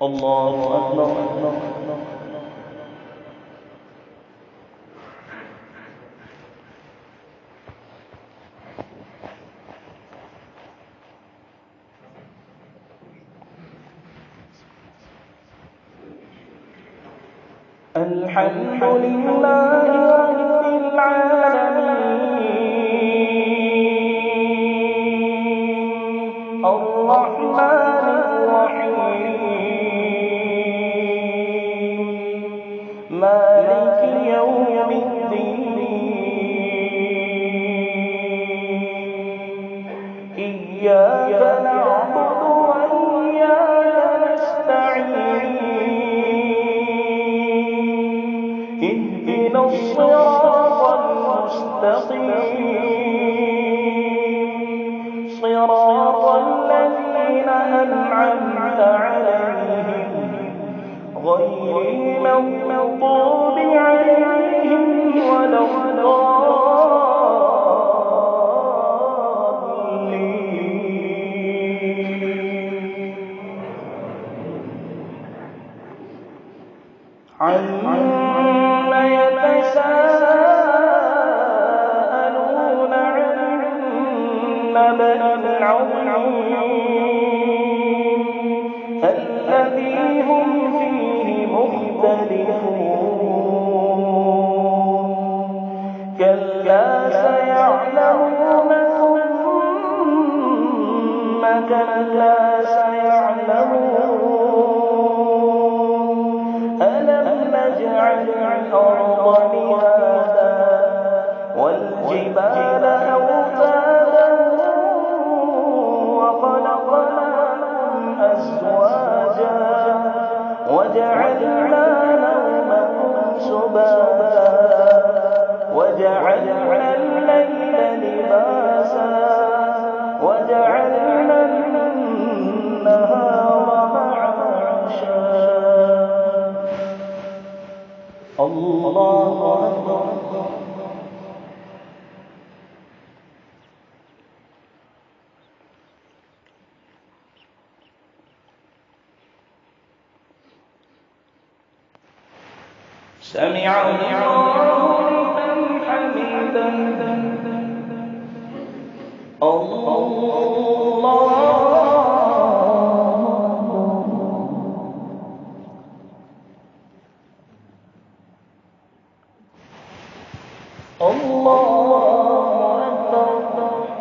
الله أكبر. الحمد لله رب العالمين الرحمن الرحيم مالك يوم الدين إياك نعبد وإياك نستعين اهدنا الصراط المستقيم صراط الذين أنعمت عليهم غير المغضوب عليهم ولا الضالين. يتساءلون عن النبأ العظيم الذي هم فيه مختلفون كلا سيعلمون ثم كلا سيعلمون ألم نجعل الأرض مهادا والجبال أوتادا وخلقناكم أزواجا وجعلنا نومكم سباتا وجعلنا الليل لباسا وجعلنا النهار معاشا. الله أكبر. سمع الله لمن حمده. الله أكبر. الله أكبر.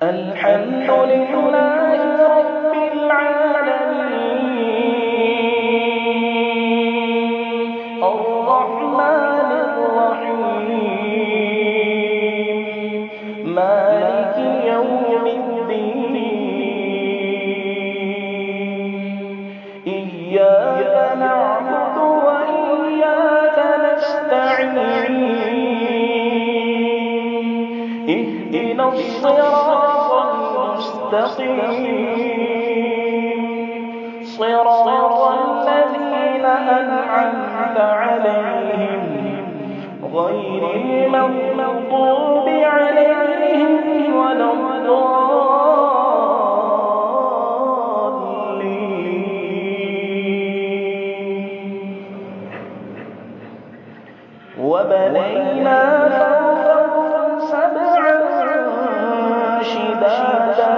الحمد لله رب العالمين الرحمن الرحيم مالك يوم الدين إياك نعبد وإياك نستعين اهدنا الصراط المستقيم صراط الذين أنعمت عليهم غير المغضوب عليهم ولا الضالين. وبنينا فوقكم سبعا شدادا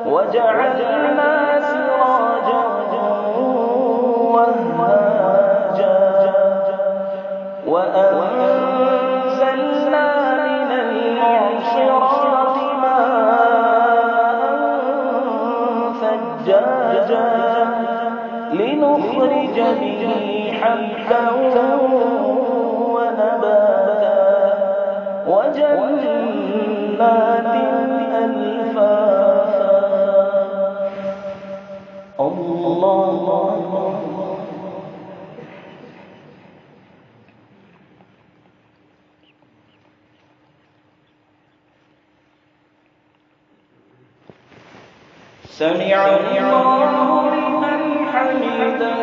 وجعلنا سراجا وهاجا وأنزلنا من المعصرات ماء ثجاجا لنخرج به حبا ونباتا وجنات ألفافا. الله سمع الله لمن حمده.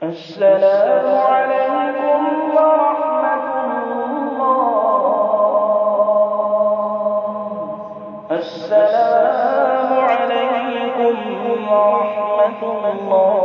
السلام عليكم ورحمة الله. السلام عليكم ورحمة الله.